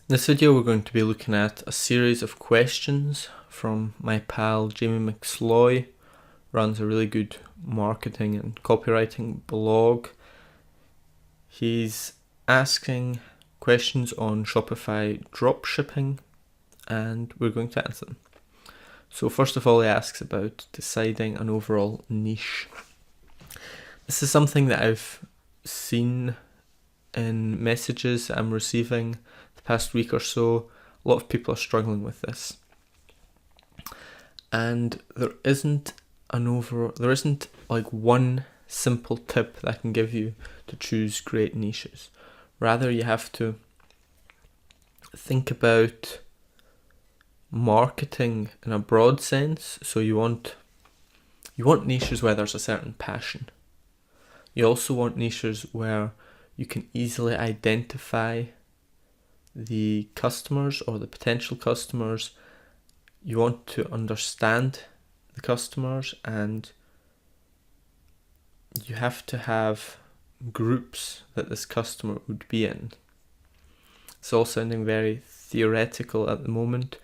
In this video we're going to be looking at a series of questions from my pal Jamie McSloy. Runs a really good marketing and copywriting blog. He's asking questions on Shopify dropshipping and we're going to answer them. So first of all, he asks about deciding an overall niche. This is something that I've seen in messages I'm receiving the past week or so. A lot of people are struggling with this. And there isn't like one simple tip that I can give you to choose great niches. Rather, you have to think about marketing in a broad sense. So you want niches where there's a certain passion. You also want niches where you can easily identify the customers or the potential customers. You want to understand the customers, and you have to have groups that this customer would be in. It's all sounding very theoretical at the moment,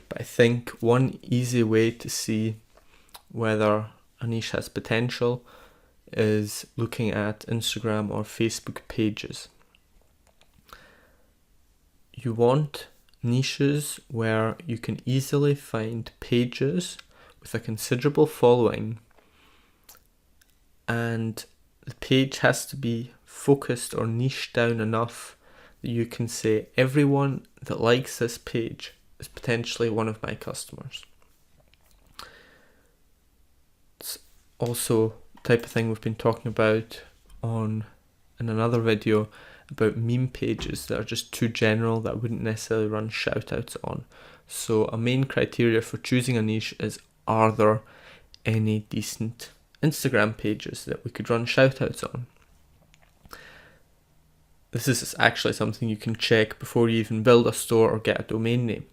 but I think one easy way to see whether a niche has potential is looking at Instagram or Facebook pages. You want niches where you can easily find pages with a considerable following, and the page has to be focused or niched down enough that you can say everyone that likes this page is potentially one of my customers. It's also the type of thing we've been talking about in another video about meme pages that are just too general that I wouldn't necessarily run shoutouts on. So a main criteria for choosing a niche is, are there any decent Instagram pages that we could run shoutouts on? This is actually something you can check before you even build a store or get a domain name.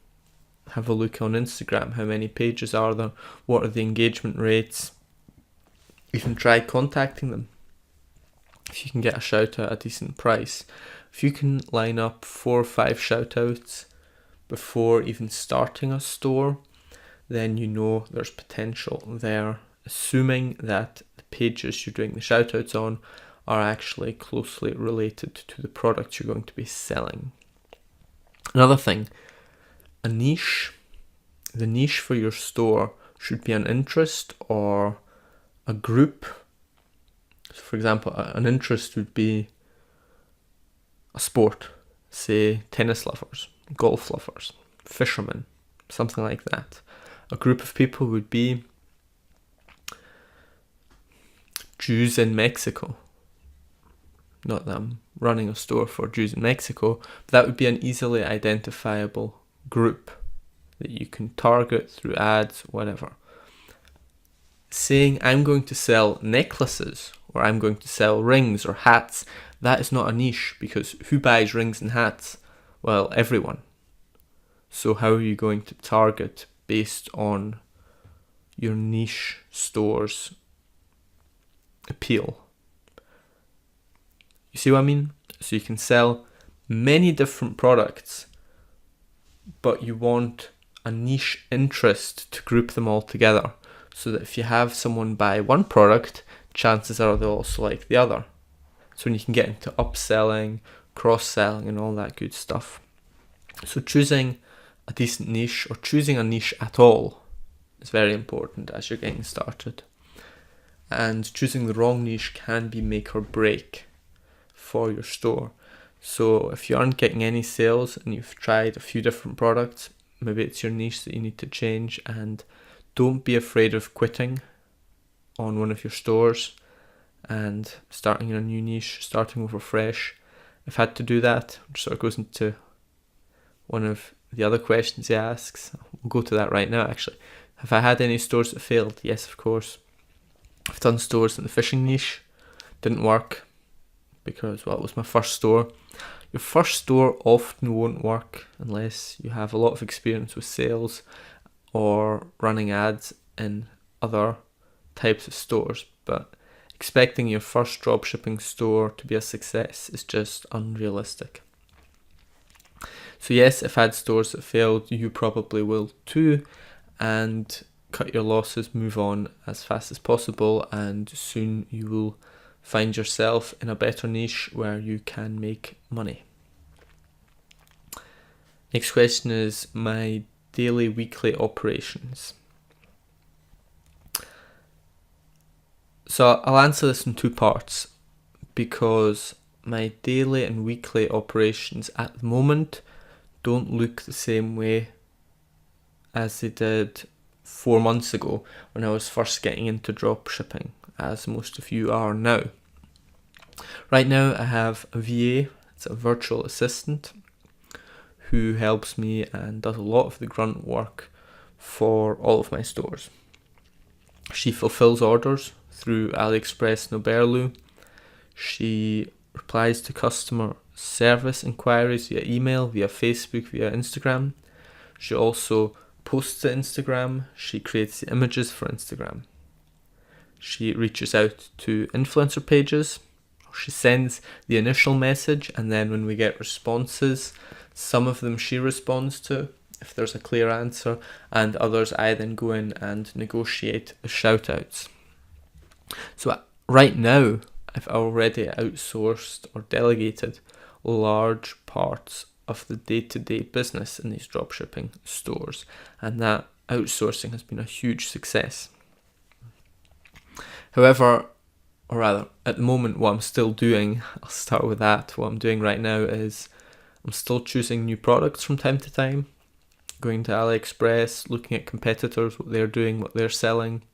Have a look on Instagram. How many pages are there? What are the engagement rates? You can try contacting them. If you can get a shout out at a decent price, if you can line up 4 or 5 shout outs before even starting a store, then you know there's potential there, assuming that the pages you're doing the shout outs on are actually closely related to the product you're going to be selling. Another thing, the niche for your store should be an interest or a group. So for example, an interest would be a sport, say tennis lovers, golf lovers, fishermen, something like that. A group of people would be Jews in Mexico. Not that I'm running a store for Jews in Mexico, but that would be an easily identifiable group that you can target through ads, whatever. Saying I'm going to sell necklaces or I'm going to sell rings or hats, that is not a niche, because who buys rings and hats? Well, everyone. So how are you going to target based on your niche store's appeal? You see what I mean? So you can sell many different products, but you want a niche interest to group them all together, so that if you have someone buy one product, chances are they'll also like the other. So when you can get into upselling, cross-selling and all that good stuff. So choosing a decent niche, or choosing a niche at all, is very important as you're getting started. And choosing the wrong niche can be make or break for your store. So if you aren't getting any sales and you've tried a few different products, maybe it's your niche that you need to change. And don't be afraid of quitting on one of your stores and starting in a new niche, starting over fresh. I've had to do that, which sort of goes into one of the other questions he asks. We'll go to that right now, actually. Have I had any stores that failed? Yes, of course. I've done stores in the fishing niche. Didn't work because, well, it was my first store. Your first store often won't work unless you have a lot of experience with sales or running ads in other types of stores, but expecting your first dropshipping store to be a success is just unrealistic. So yes, I've had stores that failed, you probably will too, and cut your losses, move on as fast as possible, and soon you will find yourself in a better niche where you can make money. Next question is my daily, weekly operations. So I'll answer this in two parts, because my daily and weekly operations at the moment don't look the same way as they did 4 months ago when I was first getting into dropshipping, as most of you are now. Right now I have a VA, it's a virtual assistant, who helps me and does a lot of the grunt work for all of my stores. She fulfills orders through AliExpress and Oberlo. She replies to customer service inquiries via email, via Facebook, via Instagram. She also posts to Instagram. She creates the images for Instagram. She reaches out to influencer pages. She sends the initial message, and then when we get responses, some of them she responds to if there's a clear answer, and others I then go in and negotiate the shout outs. So right now I've already outsourced or delegated large parts of the day-to-day business in these dropshipping stores, and that outsourcing has been a huge success. However, or rather, at the moment what I'm still doing, I'll start with that, what I'm doing right now is I'm still choosing new products from time to time, going to AliExpress, looking at competitors, what they're doing, what they're selling,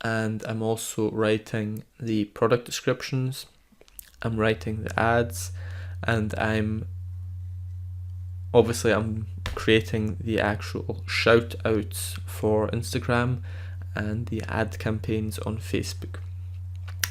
and I'm also writing the product descriptions, I'm writing the ads, and I'm creating the actual shout outs for Instagram and the ad campaigns on Facebook.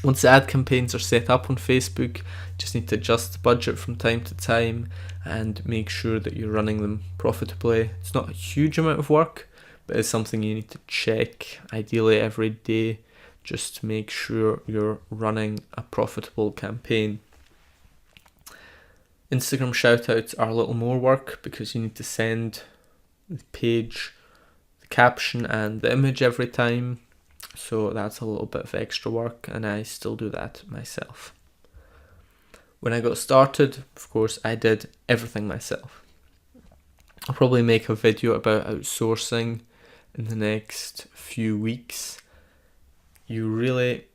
Once the ad campaigns are set up on Facebook, just need to adjust the budget from time to time and make sure that you're running them profitably. It's not a huge amount of work, but it's something you need to check ideally every day just to make sure you're running a profitable campaign. Instagram shoutouts are a little more work because you need to send the page, the caption and the image every time. So that's a little bit of extra work, and I still do that myself. When I got started, of course, I did everything myself. I'll probably make a video about outsourcing in the next few weeks. You really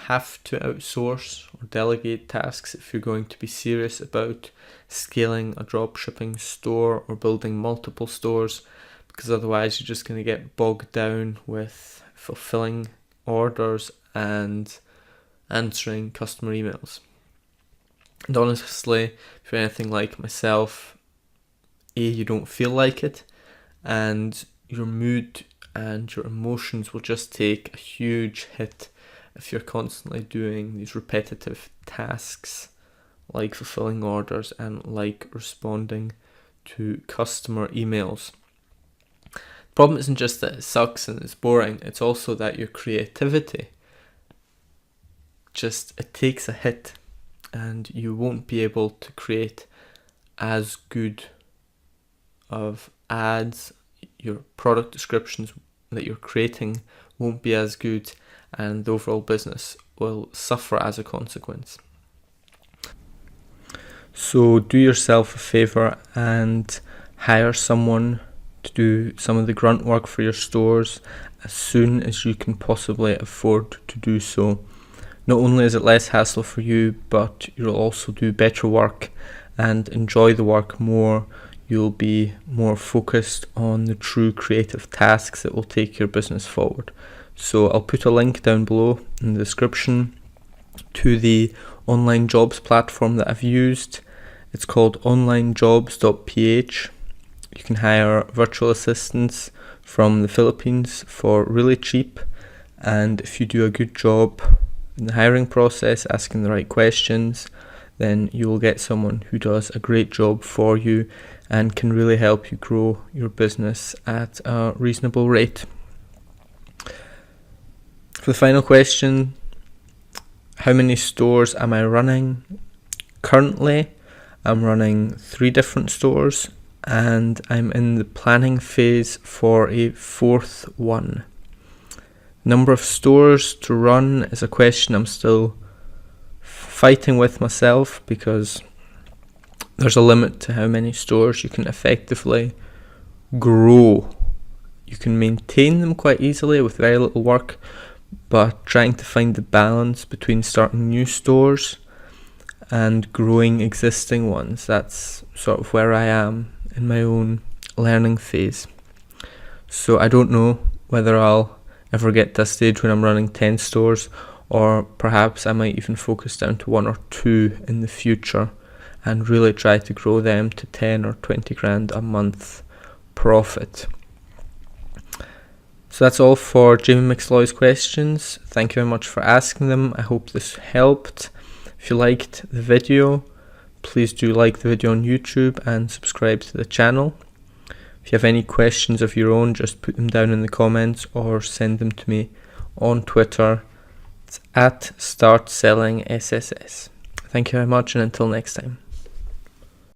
have to outsource or delegate tasks if you're going to be serious about scaling a dropshipping store or building multiple stores, because otherwise you're just going to get bogged down with fulfilling orders and answering customer emails. And honestly, if you're anything like myself, you don't feel like it, and your mood and your emotions will just take a huge hit if you're constantly doing these repetitive tasks like fulfilling orders and like responding to customer emails. The problem isn't just that it sucks and it's boring, it's also that your creativity it takes a hit, and you won't be able to create as good of ads. Your product descriptions that you're creating won't be as good, and the overall business will suffer as a consequence. So do yourself a favor and hire someone to do some of the grunt work for your stores as soon as you can possibly afford to do so. Not only is it less hassle for you, but you'll also do better work and enjoy the work more. You'll be more focused on the true creative tasks that will take your business forward. So I'll put a link down below in the description to the online jobs platform that I've used. It's called onlinejobs.ph. You can hire virtual assistants from the Philippines for really cheap, and if you do a good job in the hiring process, asking the right questions, then you will get someone who does a great job for you and can really help you grow your business at a reasonable rate. For the final question, how many stores am I running? Currently, I'm running 3 different stores. and I'm in the planning phase for a fourth one. Number of stores to run is a question I'm still fighting with myself, because there's a limit to how many stores you can effectively grow. You can maintain them quite easily with very little work, but trying to find the balance between starting new stores and growing existing ones, that's sort of where I am in my own learning phase. So I don't know whether I'll ever get to a stage when I'm running 10 stores, or perhaps I might even focus down to 1 or 2 in the future and really try to grow them to 10 or 20 grand a month profit. So that's all for Jamie McSloy's questions. Thank you very much for asking them. I hope this helped. If you liked the video, please do like the video on YouTube and subscribe to the channel. If you have any questions of your own, just put them down in the comments or send them to me on Twitter. It's @StartSellingSSS. Thank you very much, and until next time.